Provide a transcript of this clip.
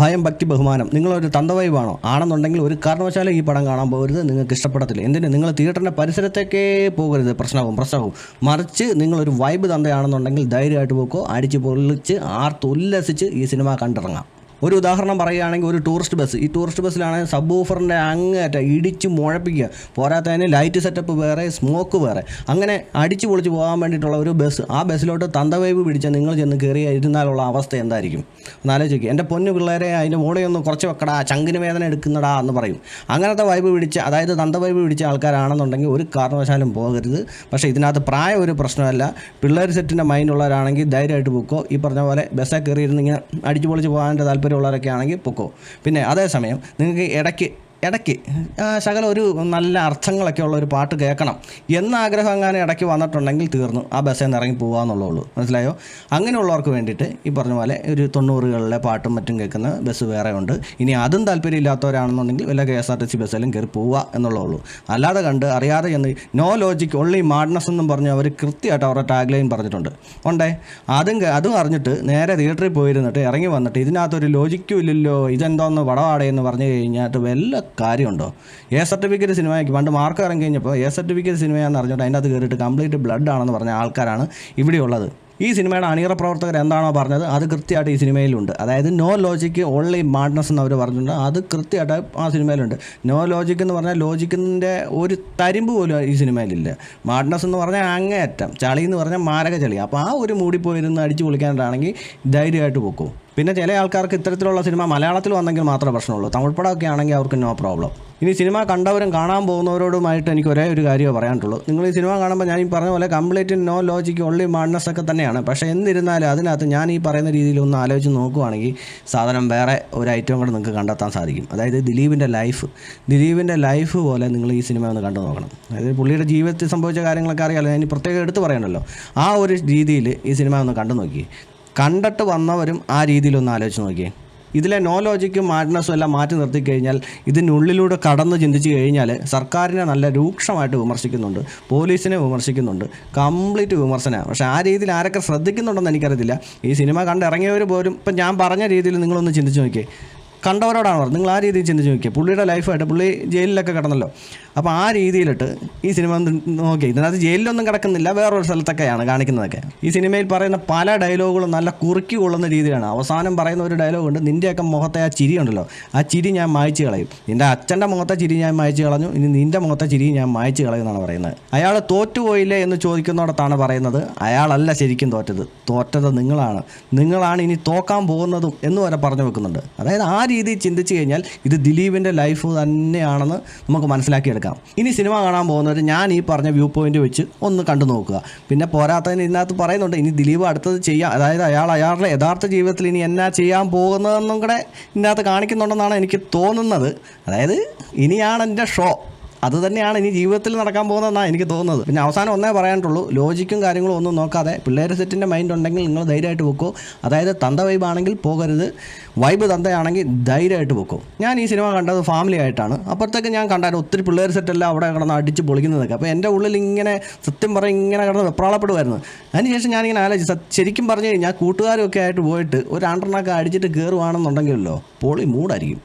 ഭയം ഭക്തി ബഹുമാനം. നിങ്ങളൊരു തന്തവൈബാണോ ആണെന്നുണ്ടെങ്കിൽ ഒരു കാരണവശാലും ഈ പടം കാണാൻ പോകരുത്. നിങ്ങൾക്ക് ഇഷ്ടപ്പെടത്തില്ല. എന്തിന്? നിങ്ങൾ തിയേറ്ററിൻ്റെ പരിസരത്തേക്കേ പോകരുത്. പ്രശ്നവും മറിച്ച് നിങ്ങളൊരു വൈബ് തന്തയാണെന്നുണ്ടെങ്കിൽ ധൈര്യമായിട്ട് പോക്കോ, അടിച്ച് പൊളിച്ച് ആർത്തുല്ലസിച്ച് ഈ സിനിമ കണ്ടിറങ്ങാം. ഒരു ഉദാഹരണം പറയുകയാണെങ്കിൽ ഒരു ടൂറിസ്റ്റ് ബസ്. ഈ ടൂറിസ്റ്റ് ബസ്സിലാണെങ്കിൽ സബ് വൂഫറിൻ്റെ അങ്ങേറ്റ ഇടിച്ച് മുഴപ്പിക്കുക. പോരാത്തതിന് ലൈറ്റ് സെറ്റപ്പ് വേറെ, സ്മോക്ക് വേറെ, അങ്ങനെ അടിച്ച് പൊളിച്ച് പോകാൻ വേണ്ടിയിട്ടുള്ള ഒരു ബസ്. ആ ബസ്സിലോട്ട് തന്തവൈബ് പിടിച്ച നിങ്ങൾ ചെന്ന് കയറി ഇരുന്നാലുള്ള അവസ്ഥ എന്തായിരിക്കും എന്നാലോചിക്കുക. എൻ്റെ പൊന്നു പിള്ളേരെ, അതിൻ്റെ മോളെയൊന്ന് കുറച്ച് വെക്കടാ, ചങ്കിന് വേദന എടുക്കുന്നടാ എന്ന് പറയും. അങ്ങനത്തെ വൈബ് പിടിച്ച, അതായത് തന്തവൈബ് പിടിച്ച ആൾക്കാരാണെന്നുണ്ടെങ്കിൽ ഒരു കാരണവശാലും പോകരുത്. പക്ഷേ ഇതിനകത്ത് പ്രായം ഒരു പ്രശ്നമല്ല. പിള്ളേർ സെറ്റിൻ്റെ മൈൻഡുള്ളവരാണെങ്കിൽ ധൈര്യമായിട്ട് പോക്കോ. ഈ പറഞ്ഞ പോലെ ബസ്സൊക്കെ കയറി ഇരുന്ന് ഇങ്ങനെ അടിച്ച് പൊളിച്ച് പോകാൻ്റെ താല്പര്യമുള്ളവരൊക്കെ ആണെങ്കിൽ പൊക്കോ. പിന്നെ അതേസമയം നിങ്ങൾക്ക് ഇടയ്ക്ക് ശകലം ഒരു നല്ല അർത്ഥങ്ങളൊക്കെ ഉള്ള ഒരു പാട്ട് കേൾക്കണം എന്നാഗ്രഹം അങ്ങനെ ഇടയ്ക്ക് വന്നിട്ടുണ്ടെങ്കിൽ തീർന്നു. ആ ബസ്സിൽ നിന്ന് ഇറങ്ങി പോകാമെന്നുള്ളൂ. മനസ്സിലായോ? അങ്ങനെയുള്ളവർക്ക് വേണ്ടിയിട്ട് ഈ പറഞ്ഞ പോലെ ഒരു 90കളിലെ പാട്ടും മറ്റും കേൾക്കുന്ന ബസ് വേറെ ഉണ്ട്. ഇനി അതും താല്പര്യമില്ലാത്തവരാണെന്നുണ്ടെങ്കിൽ വല്ല KSRTC ബസ്സിലും കയറി പോവുക എന്നുള്ളൂ. അല്ലാതെ കണ്ട് അറിയാതെ എന്ന് നോ ലോജിക് ഓൺലി മാഡ്നസ് എന്നും പറഞ്ഞ് അവർ കൃത്യമായിട്ട് അവരുടെ ടാഗ് ലൈൻ പറഞ്ഞിട്ടുണ്ട്. അതും അറിഞ്ഞിട്ട് നേരെ തിയേറ്ററിൽ പോയിരുന്നിട്ട് ഇറങ്ങി വന്നിട്ട് ഇതിനകത്തൊരു ലോജിക്കും ഇല്ലല്ലോ, ഇതെന്തോന്ന് പടവാടേന്ന് പറഞ്ഞു കഴിഞ്ഞാൽ വല്ല കാര്യമുണ്ടോ? സർട്ടിഫിക്കറ്റ് സിനിമയ്ക്ക് പണ്ട് മാർക്ക് ഇറങ്ങി കഴിഞ്ഞപ്പോൾ സർട്ടിഫിക്കറ്റ് സിനിമയാണെന്ന് അറിഞ്ഞിട്ട് അതിൻ്റെ അകത്ത് കയറിയിട്ട് കംപ്ലീറ്റ് ബ്ലഡ് ആണെന്ന് പറഞ്ഞ ആൾക്കാരാണ് ഇവിടെയുള്ളത്. ഈ സിനിമയുടെ അണിയറ പ്രവർത്തകർ എന്താണോ പറഞ്ഞത് അത് കൃത്യമായിട്ട് ഈ സിനിമയിലുണ്ട്. അതായത് നോ ലോജിക്ക് ഓൺലി മാഡ്നസ് എന്ന് അവർ പറഞ്ഞിട്ടുണ്ട്. അത് കൃത്യമായിട്ട് ആ സിനിമയിലുണ്ട്. നോ ലോജിക്ക് എന്ന് പറഞ്ഞാൽ ലോജിക്കിൻ്റെ ഒരു തരിമ്പ് പോലും ഈ സിനിമയിലില്ല. മാഡ്നസ് എന്ന് പറഞ്ഞാൽ അങ്ങേയറ്റം, ചളി എന്ന് പറഞ്ഞാൽ മാരക ചളി. അപ്പോൾ ആ ഒരു മൂടി പോയിരുന്ന് അടിച്ച് പൊളിക്കാനാണെങ്കിൽ ധൈര്യമായിട്ട് പോക്കും. പിന്നെ ചില ആൾക്കാർക്ക് ഇത്തരത്തിലുള്ള സിനിമ മലയാളത്തിൽ വന്നെങ്കിൽ മാത്രമേ പ്രശ്നമുള്ളൂ. തമിഴ് പടമൊക്കെ ആണെങ്കിൽ അവർക്ക് നോ പ്രോബ്ലം. ഇനി സിനിമ കണ്ടവരും കാണാൻ പോകുന്നവരോടുമായിട്ട് എനിക്ക് ഒരേ ഒരു കാര്യമേ പറയാനുള്ളൂ. നിങ്ങൾ ഈ സിനിമ കാണുമ്പോൾ ഞാൻ ഈ പറഞ്ഞ പോലെ complete no logic only madness ഒക്കെ തന്നെയാണ്. പക്ഷേ എന്നിരുന്നാലും അതിനകത്ത് ഞാൻ ഈ പറയുന്ന രീതിയിൽ ഒന്ന് ആലോചിച്ച് നോക്കുവാണെങ്കിൽ സാധനം വേറെ ഒരു ഐറ്റം കൂടെ നിങ്ങൾക്ക് കണ്ടെത്താൻ സാധിക്കും. അതായത് ദിലീപിൻ്റെ ലൈഫ് പോലെ നിങ്ങൾ ഈ സിനിമ ഒന്ന് കണ്ടു നോക്കണം. അതായത് പുള്ളിയുടെ ജീവിതത്തിൽ സംഭവിച്ച കാര്യങ്ങളൊക്കെ അറിയാമല്ലോ, ഞാൻ പ്രത്യേകം എടുത്ത് പറയണമല്ലോ. ആ ഒരു രീതിയിൽ ഈ സിനിമ ഒന്ന് കണ്ടു നോക്കി. കണ്ടിട്ട് വന്നവരും ആ രീതിയിലൊന്ന് ആലോചിച്ച് നോക്കിയേ. ഇതിലെ നോ ലോജിക്കും മാഡ്നസ്സും എല്ലാം മാറ്റി നിർത്തിക്കഴിഞ്ഞാൽ, ഇതിനുള്ളിലൂടെ കടന്ന് ചിന്തിച്ച് കഴിഞ്ഞാൽ സർക്കാരിനെ നല്ല രൂക്ഷമായിട്ട് വിമർശിക്കുന്നുണ്ട്, പോലീസിനെ വിമർശിക്കുന്നുണ്ട്, കംപ്ലീറ്റ് വിമർശനമാണ്. പക്ഷേ ആ രീതിയിൽ ആരൊക്കെ ശ്രദ്ധിക്കുന്നുണ്ടെന്ന് എനിക്കറിയത്തില്ല. ഈ സിനിമ കണ്ടിറങ്ങിയവർ പോലും ഇപ്പം ഞാൻ പറഞ്ഞ രീതിയിൽ നിങ്ങളൊന്ന് ചിന്തിച്ച് നോക്കിയേ. കണ്ടവരോടാണ് പറഞ്ഞത്, നിങ്ങൾ ആ രീതിയിൽ ചിന്തിച്ച് നോക്കിയാൽ പുള്ളിയുടെ ലൈഫായിട്ട് പുള്ളി ജയിലിലൊക്കെ കിടന്നല്ലോ. അപ്പോൾ ആ രീതിയിലിട്ട് ഈ സിനിമ നോക്കി. ഇതിനകത്ത് ജയിലിലൊന്നും കിടക്കുന്നില്ല, വേറൊരു സ്ഥലത്തൊക്കെയാണ് കാണിക്കുന്നതൊക്കെ. ഈ സിനിമയിൽ പറയുന്ന പല ഡയലോഗുകളും നല്ല കുറുക്കി കൊള്ളുന്ന രീതിയിലാണ്. അവസാനം പറയുന്ന ഒരു ഡയലോഗുണ്ട്, നിൻ്റെയൊക്കെ മുഖത്തെ ആ ചിരി ഉണ്ടല്ലോ, ആ ചിരി ഞാൻ മായ്ച്ച് കളയും. നിൻ്റെ അച്ഛൻ്റെ മുഖത്തെ ചിരി ഞാൻ മായ്ച്ച് കളഞ്ഞു, ഇനി നിൻ്റെ മുഖത്തെ ചിരി ഞാൻ മായ്ച്ച് കളയും എന്നാണ് പറയുന്നത്. അയാൾ തോറ്റുപോയില്ലേ എന്ന് ചോദിക്കുന്നിടത്താണ് പറയുന്നത് അയാളല്ല ശരിക്കും തോറ്റത് നിങ്ങളാണ് ഇനി തോക്കാൻ പോകുന്നതും എന്ന് വരെ പറഞ്ഞു വെക്കുന്നുണ്ട്. അതായത് ആ രീതിയിൽ ചിന്തിച്ച് കഴിഞ്ഞാൽ ഇത് ദിലീപിൻ്റെ ലൈഫ് തന്നെയാണെന്ന് നമുക്ക് മനസ്സിലാക്കിയെടുക്കാം. ഇനി സിനിമ കാണാൻ പോകുന്നവർ ഞാൻ ഈ പറഞ്ഞ വ്യൂ പോയിന്റ് വെച്ച് ഒന്ന് കണ്ടു നോക്കുക. പിന്നെ പോരാത്തതിന് ഇതിനകത്ത് പറയുന്നുണ്ട് ഇനി ദിലീപ് അടുത്തത് ചെയ്യാം, അതായത് അയാളുടെ യഥാർത്ഥ ജീവിതത്തിൽ ഇനി എന്നാ ചെയ്യാൻ പോകുന്നതെന്നും കൂടെ ഇതിനകത്ത് കാണിക്കുന്നുണ്ടെന്നാണ് എനിക്ക് തോന്നുന്നത്. അതായത് ഇനിയാണ് എൻ്റെ ഷോ, അത് തന്നെയാണ് ഇനി ജീവിതത്തിൽ നടക്കാൻ പോകുന്നതെന്നാണ് എനിക്ക് തോന്നുന്നത്. പിന്നെ അവസാനം ഒന്നേ പറയാനുള്ളൂ, ലോജിക്കും കാര്യങ്ങളും ഒന്നും നോക്കാതെ പിള്ളേർ സെറ്റിൻ്റെ മൈൻഡ് ഉണ്ടെങ്കിൽ നിങ്ങൾ ധൈര്യമായിട്ട് വെക്കോ. അതായത് തന്ത വൈബ് ആണെങ്കിൽ പോകരുത്, വൈബ് തന്തയാണെങ്കിൽ ധൈര്യമായിട്ട് വെക്കോ. ഞാൻ ഈ സിനിമ കണ്ടത് ഫാമിലി ആയിട്ടാണ്. അപ്പോഴത്തേക്ക് ഞാൻ കണ്ടായിരുന്നു ഒത്തിരി പിള്ളേർ സെറ്റെല്ലാം അവിടെ കിടന്ന് അടിച്ച് പൊളിക്കുന്നതൊക്കെ. അപ്പോൾ എൻ്റെ ഉള്ളിൽ ഇങ്ങനെ സത്യം പറഞ്ഞ് ഇങ്ങനെ കിടന്ന് വെപ്രാളപ്പെടുമായിരുന്നു. അതിനുശേഷം ഞാനിങ്ങനെ ആലോചിച്ചു, ശരിക്കും പറഞ്ഞു കഴിഞ്ഞാൽ കൂട്ടുകാരൊക്കെ ആയിട്ട് പോയിട്ട് ഒരു 2 അടിച്ചിട്ട് കയറുവാണെന്നുണ്ടെങ്കിലല്ലോ പൊളി മൂടായിരിക്കും.